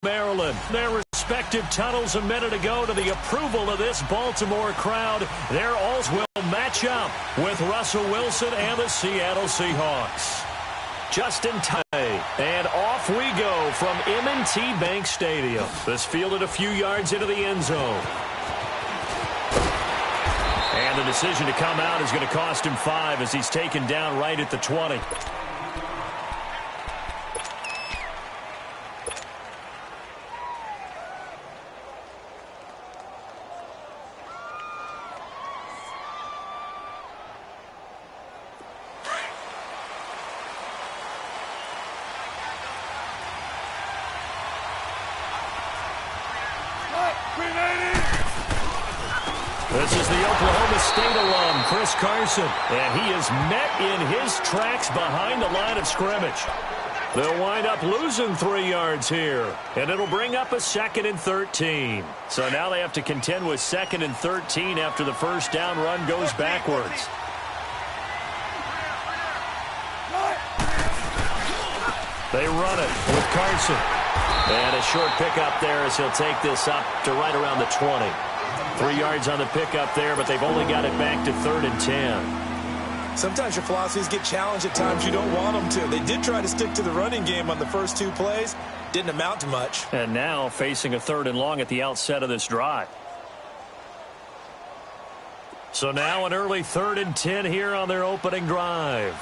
Maryland. Their respective tunnels a minute ago to the approval of this Baltimore crowd. Their alls will match up with Russell Wilson and the Seattle Seahawks. Justin Tay, and off we go from M&T Bank Stadium. This fielded a few yards into the end zone. And the decision to come out is going to cost him 5 as he's taken down right at the 20. This is the Oklahoma State alum, Chris Carson, and he is met in his tracks behind the line of scrimmage. They'll wind up losing 3 yards here, and it'll bring up a 2nd and 13. So now they have to contend with 2nd and 13 after the first down run goes backwards. They run it with Carson. And a short pickup there as he'll take this up to right around the 20. 3 yards on the pickup there, but they've only got it back to 3rd and 10. Sometimes your philosophies get challenged at times you don't want them to. They did try to stick to the running game on the first 2 plays. Didn't amount to much. And now facing a 3rd and long at the outset of this drive. So now an early 3rd and 10 here on their opening drive.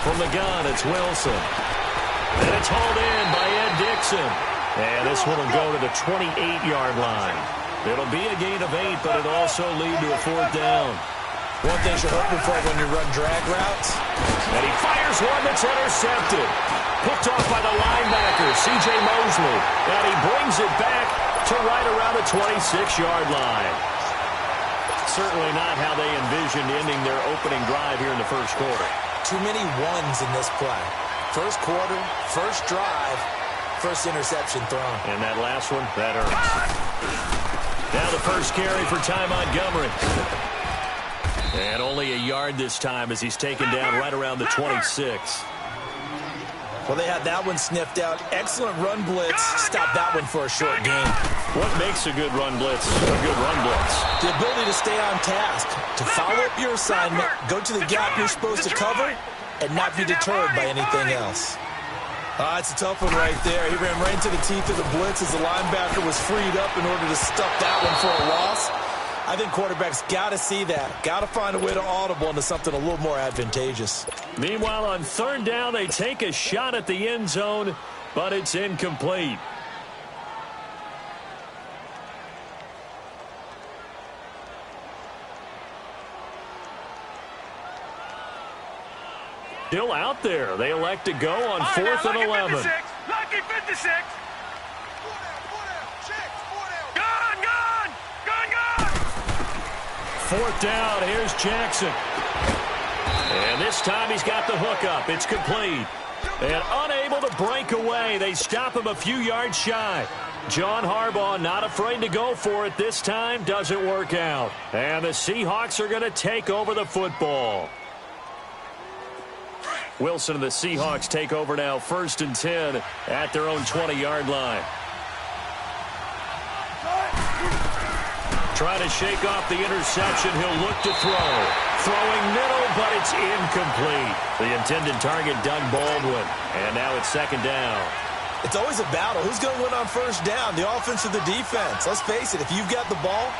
From the gun, it's Wilson. And it's hauled in by Ed Dixon. And this one will go to the 28-yard line. It'll be a gain of 8, but it'll also lead to a 4th down. One thing you're hoping for when you run drag routes. And he fires one that's intercepted. Picked off by the linebacker, C.J. Mosley. And he brings it back to right around the 26-yard line. Certainly not how they envisioned ending their opening drive here in the first quarter. Too many ones in this play. First quarter, first drive, first interception thrown. And that last one, that hurts. Now the first carry for Ty Montgomery. And only a yard this time as he's taken down right around the 26. Well, they had that one sniffed out. Excellent run blitz. Stop that one for a short gain. What makes a good run blitz a good run blitz? The ability to stay on task, to follow up your assignment, go to the gap you're supposed to cover, and not be deterred by anything else. It's a tough one right there. He ran right into the teeth of the blitz as the linebacker was freed up in order to stuff that one for a loss. I think quarterbacks got to see that. Got to find a way to audible into something a little more advantageous. Meanwhile, on 3rd down, they take a shot at the end zone, but it's incomplete. Still out there. They elect to go on 4th and 11. Lucky 56. Gone. 4th down. Here's Jackson. And this time he's got the hookup. It's complete. And unable to break away. They stop him a few yards shy. John Harbaugh not afraid to go for it this time. Doesn't work out. And the Seahawks are going to take over the football. Wilson and the Seahawks take over now, 1st and 10 at their own 20-yard line. Trying to shake off the interception. He'll look to throw. Throwing middle, but it's incomplete. The intended target, Doug Baldwin. And now it's 2nd down. It's always a battle. Who's going to win on 1st down, the offense or the defense? Let's face it, if you've got the ball,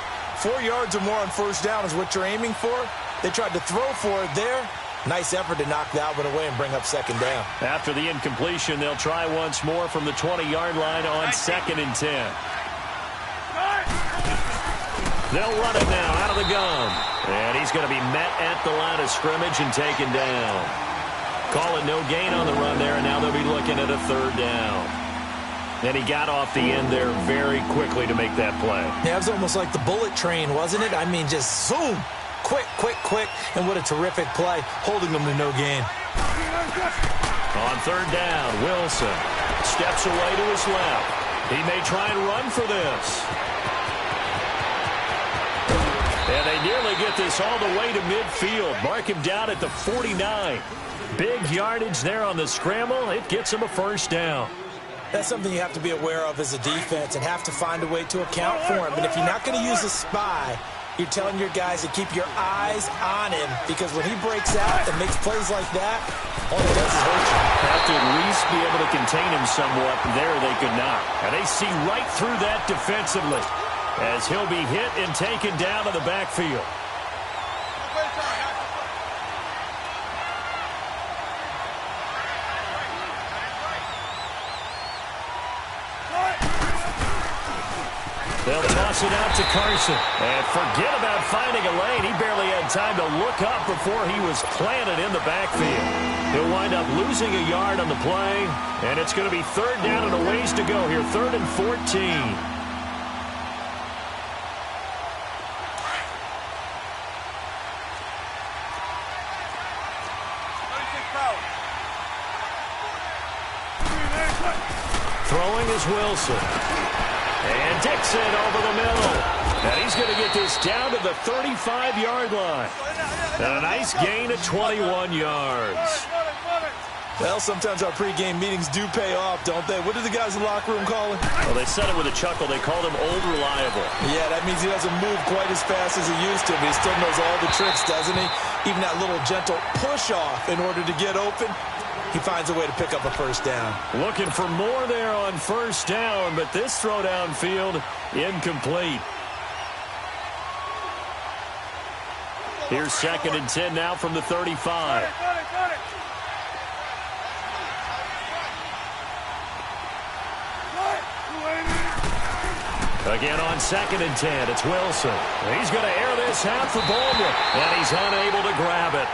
4 yards or more on 1st down is what you're aiming for. They tried to throw for it there. Nice effort to knock that one away and bring up 2nd down. After the incompletion, they'll try once more from the 20-yard line on 2nd and 10. They'll run it now out of the gun. And he's going to be met at the line of scrimmage and taken down. Call it no gain on the run there, and now they'll be looking at a 3rd down. And he got off the end there very quickly to make that play. Yeah, it was almost like the bullet train, wasn't it? I mean, just zoom. Quick, and what a terrific play, holding them to no gain. On 3rd down, Wilson steps away to his left. He may try and run for this. And they nearly get this all the way to midfield. Mark him down at the 49. Big yardage there on the scramble. It gets him a first down. That's something you have to be aware of as a defense and have to find a way to account for him. And if you're not going to use a spy, you're telling your guys to keep your eyes on him, because when he breaks out and makes plays like that, all it does is hurt you. Have to at least be able to contain him somewhat. There they could not. And they see right through that defensively as he'll be hit and taken down to the backfield. They'll toss it out to Carson. And forget about finding a lane. He barely had time to look up before he was planted in the backfield. He'll wind up losing a yard on the play. And it's going to be third down and a ways to go here. 3rd and 14. Throwing is Wilson. And Dixon over the middle. And he's going to get this down to the 35-yard line. And a nice gain of 21 yards. Well, sometimes our pregame meetings do pay off, don't they? What do the guys in the locker room call him? Well, they said it with a chuckle. They called him Old Reliable. Yeah, that means he doesn't move quite as fast as he used to, but he still knows all the tricks, doesn't he? Even that little gentle push-off in order to get open. He finds a way to pick up a first down. Looking for more there on first down, but this throw downfield incomplete. Here's 2nd and 10 now from the 35. Again on 2nd and 10, it's Wilson. He's going to air this out for Baldwin, and he's unable to grab it.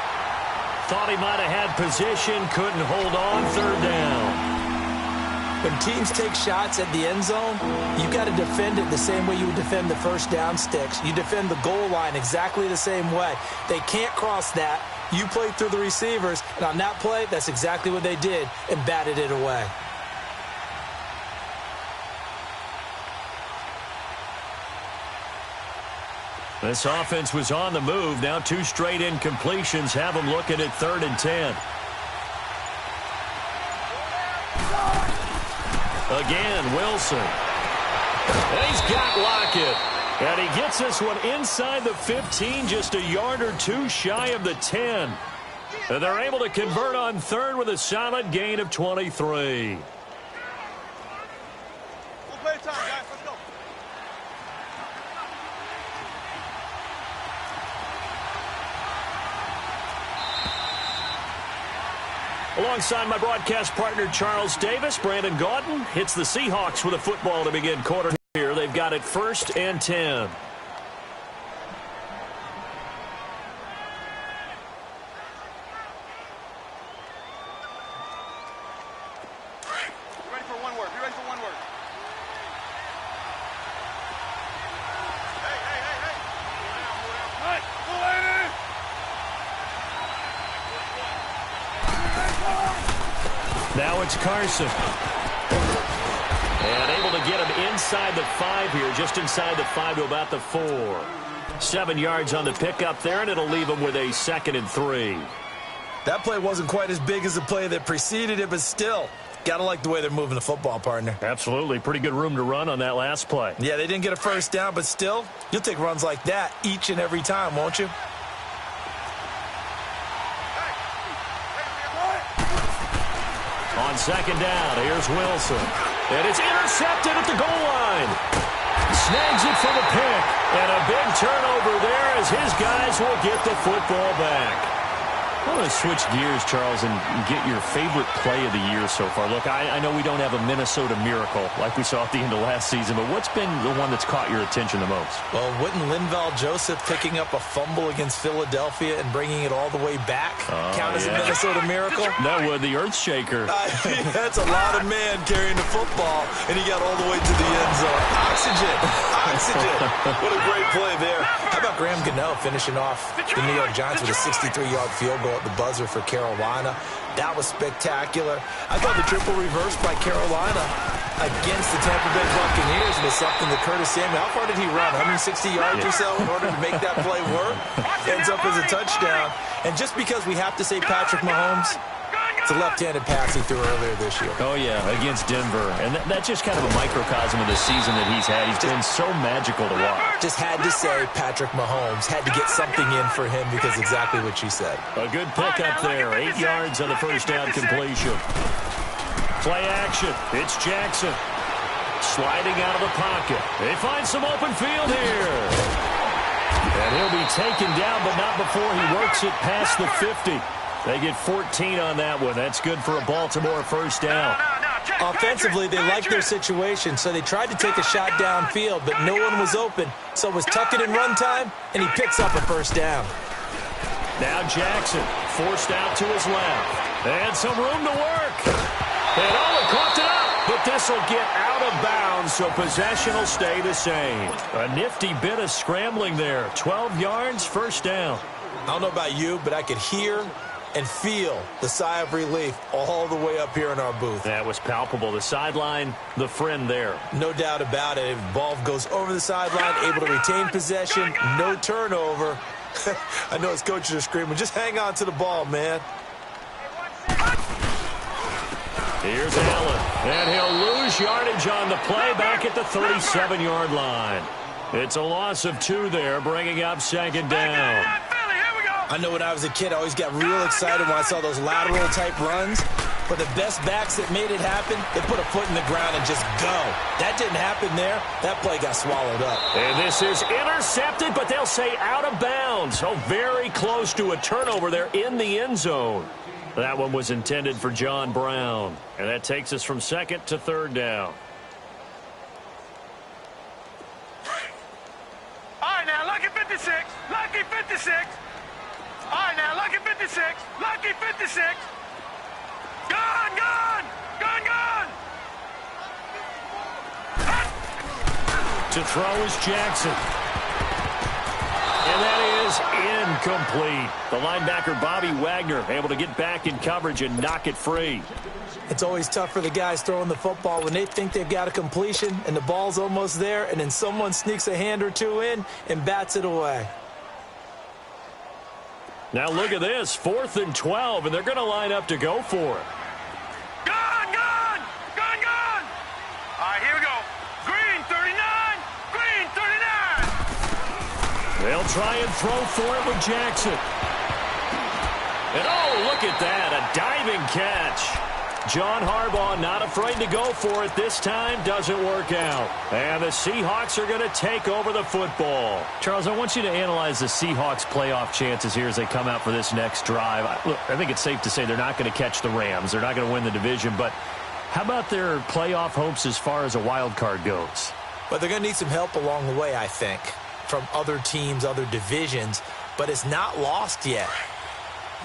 Thought he might have had position, couldn't hold on, 3rd down. When teams take shots at the end zone, you got to defend it the same way you would defend the first down sticks. You defend the goal line exactly the same way. They can't cross that. You play through the receivers, and on that play, that's exactly what they did and batted it away. This offense was on the move. Now 2 straight incompletions have them looking at 3rd and 10. Again, Wilson. And he's got Lockett. And he gets this one inside the 15, just a yard or 2 shy of the 10. And they're able to convert on 3rd with a solid gain of 23. Alongside my broadcast partner, Charles Davis, Brandon Gaudin hits the Seahawks with a football to begin quarter here. They've got it 1st and 10. Now it's Carson. And able to get him inside the 5 here, just inside the 5 to about the 4. 7 yards on the pickup there, and it'll leave him with a 2nd and 3. That play wasn't quite as big as the play that preceded it, but still, got to like the way they're moving the football, partner. Absolutely. Pretty good room to run on that last play. Yeah, they didn't get a first down, but still, you'll take runs like that each and every time, won't you? On 2nd down, here's Wilson. And it's intercepted at the goal line. Snags it for the pick. And a big turnover there as his guys will get the football back. I want to switch gears, Charles, and get your favorite play of the year so far. Look, I know we don't have a Minnesota miracle like we saw at the end of last season, but what's been the one that's caught your attention the most? Well, wouldn't Linval Joseph picking up a fumble against Philadelphia and bringing it all the way back count as a Minnesota miracle? That would, the earth shaker. That's a lot of man carrying the football, and he got all the way to the end zone. Oxygen. What a great play there. How about Graham Gano finishing off the New York Giants with a 63-yard field goal at the buzzer for Carolina? That was spectacular. I thought the triple reverse by Carolina against the Tampa Bay Buccaneers was something that Curtis Samuel, how far did he run? 160 yards or so in order to make that play work? Ends up as a touchdown. And just because we have to say Patrick Mahomes, it's a left-handed pass he threw earlier this year. Oh, yeah, against Denver. And that's just kind of a microcosm of the season that he's had. He's been so magical to watch. Just had to say Patrick Mahomes. Had to get something in for him because exactly what you said. A good pickup there. 8 yards on the first down completion. Play action. It's Jackson. Sliding out of the pocket. They find some open field here. And he'll be taken down, but not before he works it past the 50. They get 14 on that one. That's good for a Baltimore first down. Offensively, they liked their situation, so they tried to take a shot downfield, but no one was open. So it was tuck it in run time, and he picks up a first down. Now Jackson forced out to his left. And some room to work. And he caught it up. But this will get out of bounds, so possession will stay the same. A nifty bit of scrambling there. 12 yards, first down. I don't know about you, but I could hear and feel the sigh of relief all the way up here in our booth. That was palpable. The sideline, the friend there. No doubt about it. Ball goes over the sideline, able to retain possession, no turnover. I know his coaches are screaming, just hang on to the ball, man. Here's Allen, and he'll lose yardage on the play back at the 37-yard line. It's a loss of 2 there, bringing up second down. I know when I was a kid, I always got real excited when I saw those lateral-type runs. But the best backs that made it happen, they put a foot in the ground and just go. That didn't happen there. That play got swallowed up. And this is intercepted, but they'll say out of bounds. So very close to a turnover there in the end zone. That one was intended for John Brown. And that takes us from second to third down. All right, now, lucky 56. Lucky 56. All right, now, lucky 56. Lucky 56. Gone, gone. Gone, gone. To throw is Jackson. And that is incomplete. The linebacker, Bobby Wagner, able to get back in coverage and knock it free. It's always tough for the guys throwing the football when they think they've got a completion and the ball's almost there, and then someone sneaks a hand or two in and bats it away. Now look at this, 4th and 12, and they're going to line up to go for it. Gone, gone. Gone, gone. All right, here we go. Green 39. Green 39. They'll try and throw for it with Jackson. And oh, look at that, a diving catch. John Harbaugh not afraid to go for it this time. Doesn't work out. And the Seahawks are going to take over the football. Charles, I want you to analyze the Seahawks' playoff chances here as they come out for this next drive. Look, I think it's safe to say they're not going to catch the Rams. They're not going to win the division. But how about their playoff hopes as far as a wild card goes? But they're going to need some help along the way, I think, from other teams, other divisions. But it's not lost yet.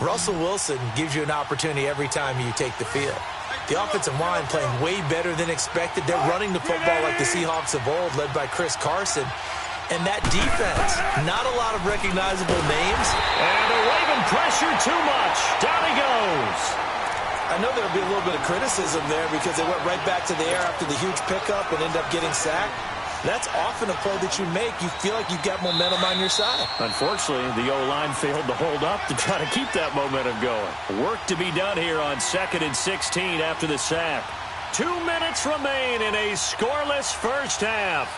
Russell Wilson gives you an opportunity every time you take the field. The offensive line playing way better than expected. They're running the football like the Seahawks of old, led by Chris Carson. And that defense, not a lot of recognizable names. And they're waving pressure too much. Down he goes. I know there'll be a little bit of criticism there because they went right back to the air after the huge pickup and ended up getting sacked. That's often a play that you make. You feel like you've got momentum on your side. Unfortunately, the O-line failed to hold up to try to keep that momentum going. Work to be done here on 2nd and 16 after the sack. 2 minutes remain in a scoreless first half.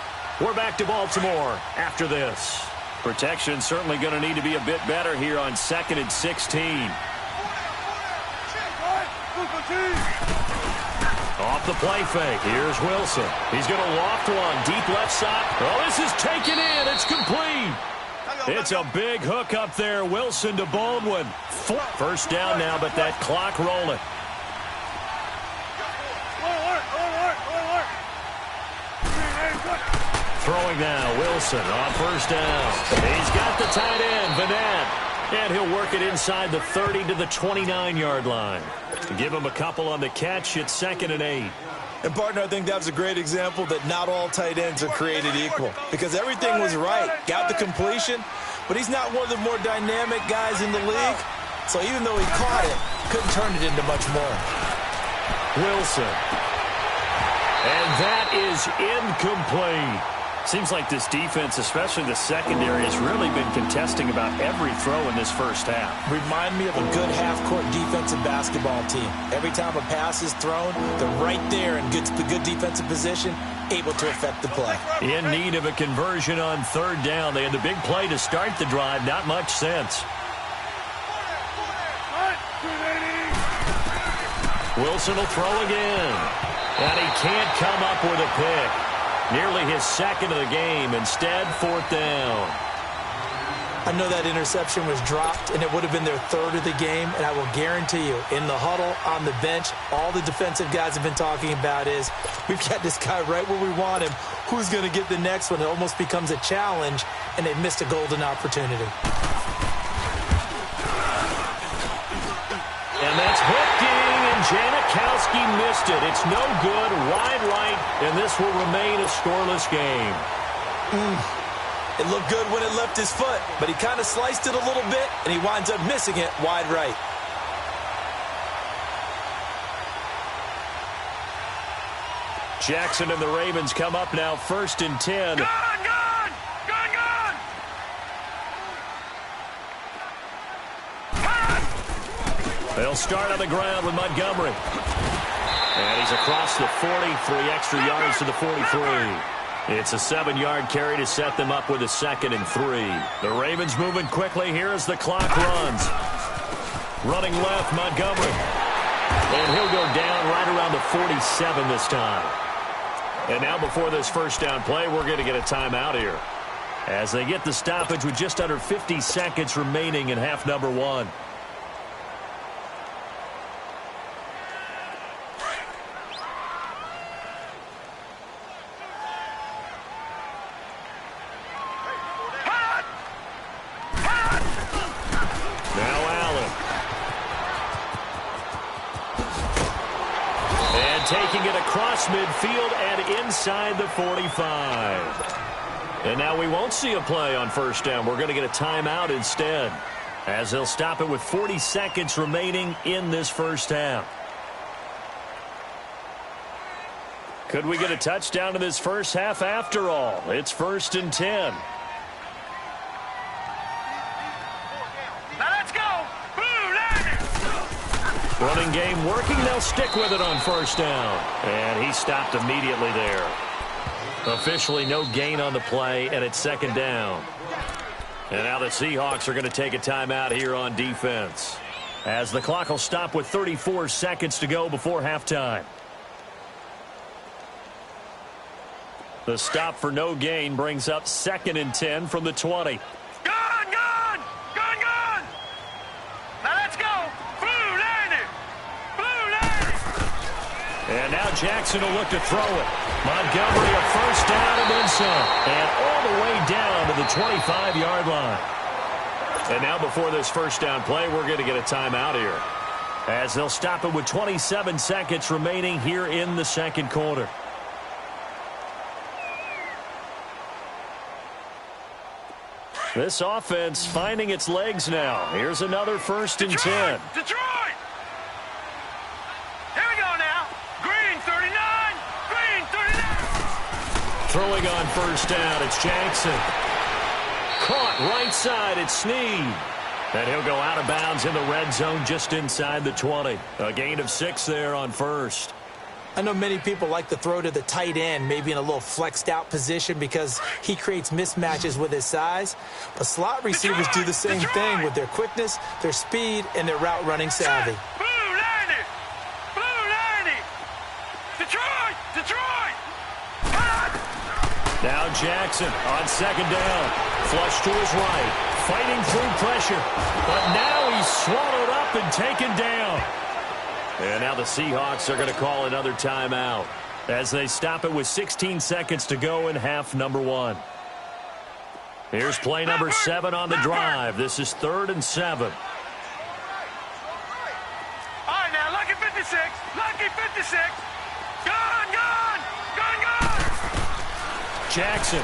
We're back to Baltimore after this. Protection certainly going to need to be a bit better here on 2nd and 16. Off the play fake. Here's Wilson. He's going to loft one. Deep left side. Oh, this is taken in. It's complete. It's a big hook up there. Wilson to Baldwin. First down now, but that clock rolling. Throwing now. Wilson on first down. He's got the tight end, Vanette. And he'll work it inside the 30 to the 29-yard line. Give him a couple on the catch. It's 2nd and 8. And, partner, I think that was a great example that not all tight ends are created equal. Because everything was right. Got the completion, but he's not one of the more dynamic guys in the league. So even though he caught it, couldn't turn it into much more. Wilson. And that is incomplete. Seems like this defense, especially the secondary, has really been contesting about every throw in this first half. Remind me of a good half-court defensive basketball team. Every time a pass is thrown, they're right there in good defensive position, able to affect the play. In need of a conversion on third down. They had the big play to start the drive. Not much sense. Wilson will throw again. And he can't come up with a pick. Nearly his second of the game. Instead, fourth down. I know that interception was dropped, and it would have been their third of the game, and I will guarantee you, in the huddle, on the bench, all the defensive guys have been talking about is, we've got this guy right where we want him. Who's going to get the next one? It almost becomes a challenge, and they missed a golden opportunity. And that's hooked in, and Janikowski missed it. It's no good, wide right, and this will remain a scoreless game. It looked good when it left his foot, but he kind of sliced it a little bit, and he winds up missing it wide right. Jackson and the Ravens come up now, 1st and 10. Gone! They'll start on the ground with Montgomery. And he's across the 40, 3 extra yards to the 43. It's a 7-yard carry to set them up with a 2nd and 3. The Ravens moving quickly here as the clock runs. Running left, Montgomery. And he'll go down right around the 47 this time. And now before this first down play, we're going to get a timeout here, as they get the stoppage with just under 50 seconds remaining in half number 1. Taking it across midfield and inside the 45. And now we won't see a play on first down. We're going to get a timeout instead, as they'll stop it with 40 seconds remaining in this first half. Could we get a touchdown in this first half after all? It's 1st and 10. Running game working. They'll stick with it on first down. And he stopped immediately there. Officially no gain on the play, and it's 2nd down. And now the Seahawks are going to take a timeout here on defense, as the clock will stop with 34 seconds to go before halftime. The stop for no gain brings up 2nd and 10 from the 20. And now Jackson will look to throw it. Montgomery a first down and then some. And all the way down to the 25-yard line. And now before this first down play, we're going to get a timeout here, as they'll stop it with 27 seconds remaining here in the second quarter. This offense finding its legs now. Here's another 1st and 10. Detroit! Here we go now. Green 39. Green 39. Throwing on first down, it's Jackson. Caught right side, it's Snead. And he'll go out of bounds in the red zone just inside the 20. A gain of 6 there on first. I know many people like to throw to the tight end, maybe in a little flexed out position because he creates mismatches with his size. But slot receivers do the same thing with their quickness, their speed, and their route running savvy. Blue 90. Blue 90. Detroit. Detroit. Now Jackson on second down. Flush to his right. Fighting through pressure. But now he's swallowed up and taken down. And now the Seahawks are going to call another timeout as they stop it with 16 seconds to go in half number 1. Here's play number 7 on the drive. This is 3rd and 7. All right, now, lucky 56. Lucky 56. Gone, gone. Gone, gone. Jackson.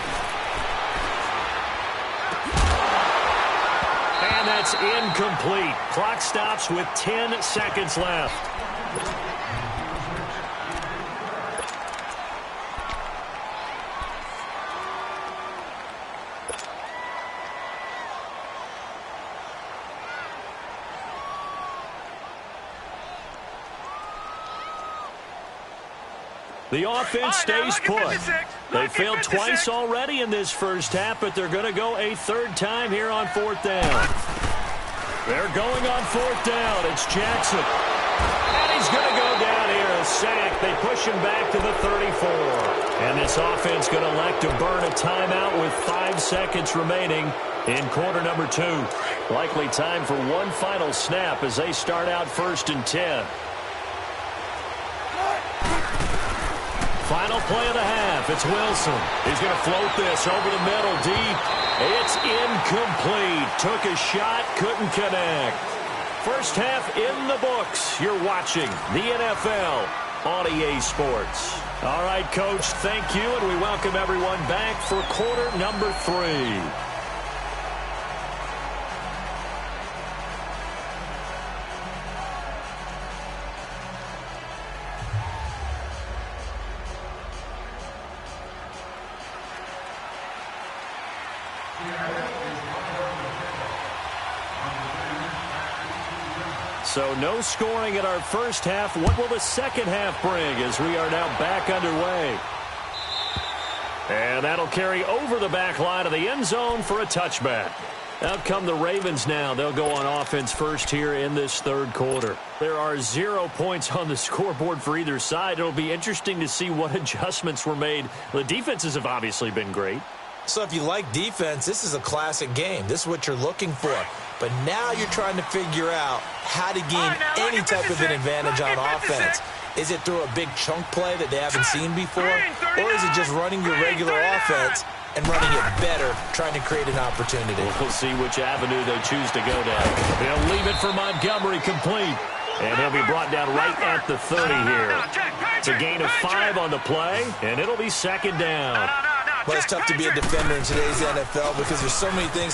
And that's incomplete. Clock stops with 10 seconds left. The offense stays put. They failed twice already in this first half, but they're going to go a third time here on fourth down. They're going on fourth down. It's Jackson. And he's going to go down here, a sack. They push him back to the 34. And this offense going to elect to burn a timeout with 5 seconds remaining in quarter number 2. Likely time for one final snap as they start out 1st and 10. Final play of the half. It's Wilson. He's going to float this over the middle deep. It's incomplete. Took a shot, couldn't connect. First half in the books. You're watching the NFL on EA Sports. All right, Coach, thank you, and we welcome everyone back for quarter number 3. So no scoring in our first half. What will the second half bring as we are now back underway? And that'll carry over the back line of the end zone for a touchback. Out come the Ravens now. They'll go on offense first here in this third quarter. There are 0 points on the scoreboard for either side. It'll be interesting to see what adjustments were made. The defenses have obviously been great. So if you like defense, this is a classic game. This is what you're looking for. But now you're trying to figure out how to gain any type of an advantage on offense. Is it through a big chunk play that they haven't seen before? Or is it just running your regular offense and running it better, trying to create an opportunity? We'll see which avenue they choose to go down. They'll leave it for Montgomery complete. And he'll be brought down right at the 30 here. It's a gain of 5 on the play, and it'll be second down. Well, it's tough to be a defender in today's NFL because there's so many things,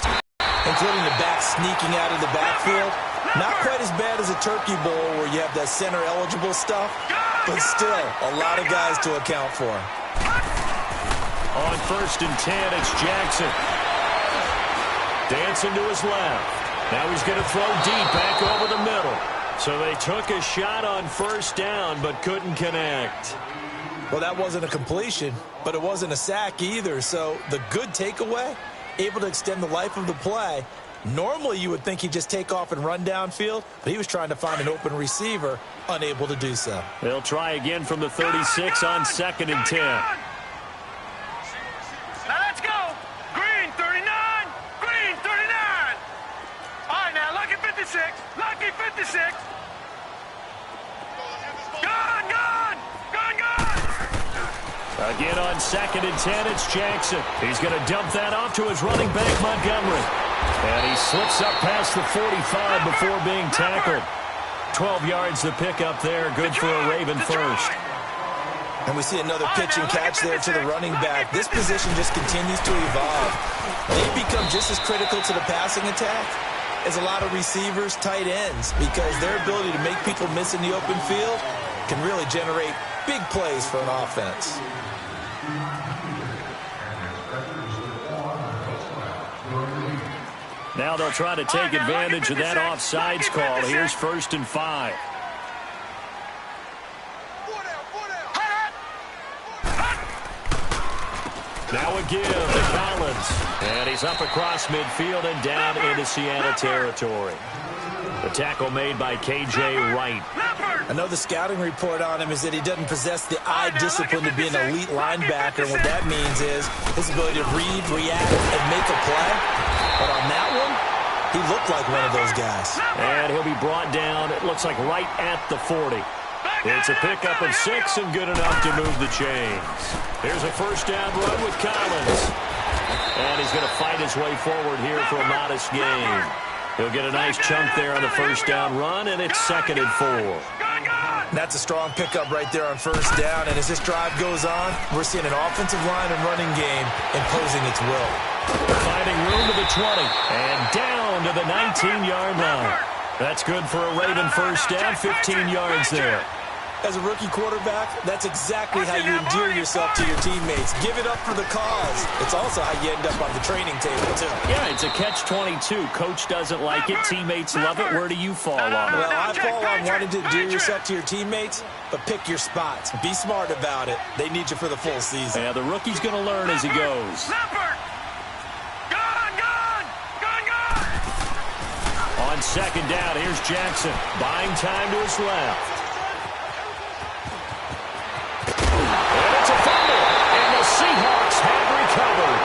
including the back sneaking out of the backfield. Not quite as bad as a turkey bowl where you have that center-eligible stuff, but still a lot of guys to account for. On 1st and 10, it's Jackson. Dancing to his left. Now he's going to throw deep back over the middle. So they took a shot on 1st down but couldn't connect. Well, that wasn't a completion, but it wasn't a sack either. So the good takeaway, able to extend the life of the play. Normally you would think he'd just take off and run downfield, but he was trying to find an open receiver, unable to do so. They'll try again from the 36 on 2nd and 10. Now let's go. Green 39. Green 39. All right, now lucky 56. Lucky 56. Gone, gone. Gone, gone. Again on 2nd and 10, it's Jackson. He's going to dump that off to his running back, Montgomery. And he slips up past the 45 before being tackled. 12 yards to pick up there. Good for a Raven first. And we see another pitch and catch there to the running back. This position just continues to evolve. They've become just as critical to the passing attack as a lot of receivers, tight ends, because their ability to make people miss in the open field can really generate big plays for an offense. Now they'll try to take advantage of that offsides call. Here's 1st and 5. Now a give to Collins. And he's up across midfield and down into Seattle territory. The tackle made by K.J. Wright. I know the scouting report on him is that he doesn't possess the eye discipline to be an elite linebacker. And what that means is his ability to read, react, and make a play. But on that one, he looked like one of those guys. And he'll be brought down, it looks like right at the 40. It's a pickup of 6 and good enough to move the chains. Here's a 1st down run with Collins. And he's going to fight his way forward here for a modest gain. He'll get a nice chunk there on the 1st down run, and it's 2nd and 4. That's a strong pickup right there on 1st down. And as this drive goes on, we're seeing an offensive line and running game imposing its will. Finding room to the 20 and down to the 19-yard line. That's good for a Raven 1st down, 15 yards there. As a rookie quarterback, that's exactly how you endear yourself to your teammates. Give it up for the cause. It's also how you end up on the training table, too. Yeah, it's a catch-22. Coach doesn't like it. Teammates love it. Where do you fall on it? Well, I fall on wanting to endear yourself to your teammates, but pick your spots. Be smart about it. They need you for the full season. Yeah, the rookie's going to learn as he goes. On second down, here's Jackson. Buying time to his left. And it's a fumble. And the Seahawks have recovered.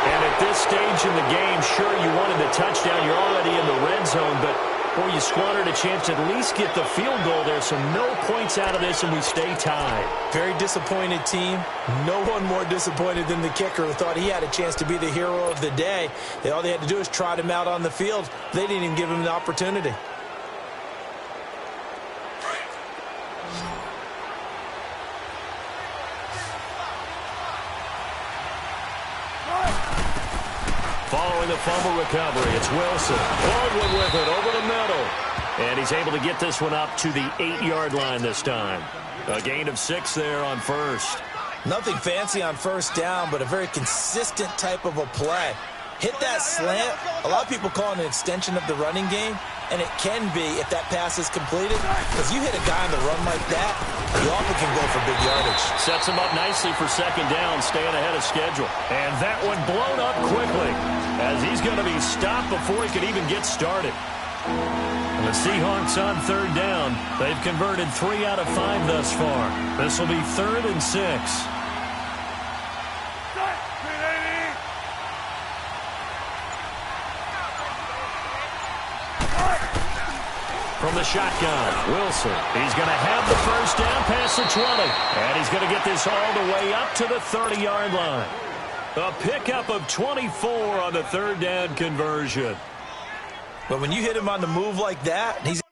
And at this stage in the game, sure, you wanted the touchdown. You're already in the red zone, but, boy, you squandered a chance to at least get the field goal there, so no points out of this, and we stay tied. Very disappointed team. No one more disappointed than the kicker who thought he had a chance to be the hero of the day. All they had to do is trot him out on the field. They didn't even give him the opportunity. Following the fumble recovery, it's Wilson. Baldwin with it over the middle. And he's able to get this one up to the 8-yard line this time. A gain of 6 there on first. Nothing fancy on first down, but a very consistent type of a play. Hit that slant. A lot of people call it an extension of the running game, and it can be if that pass is completed. Because you hit a guy on the run like that, he often can go for big yardage. Sets him up nicely for second down, staying ahead of schedule. And that one blown up quickly as he's going to be stopped before he could even get started. And the Seahawks on third down. They've converted 3 out of 5 thus far. This will be 3rd and 6. From the shotgun, Wilson. He's going to have the first down past the 20. And he's going to get this all the way up to the 30-yard line. A pickup of 24 on the third down conversion. But when you hit him on the move like that, he's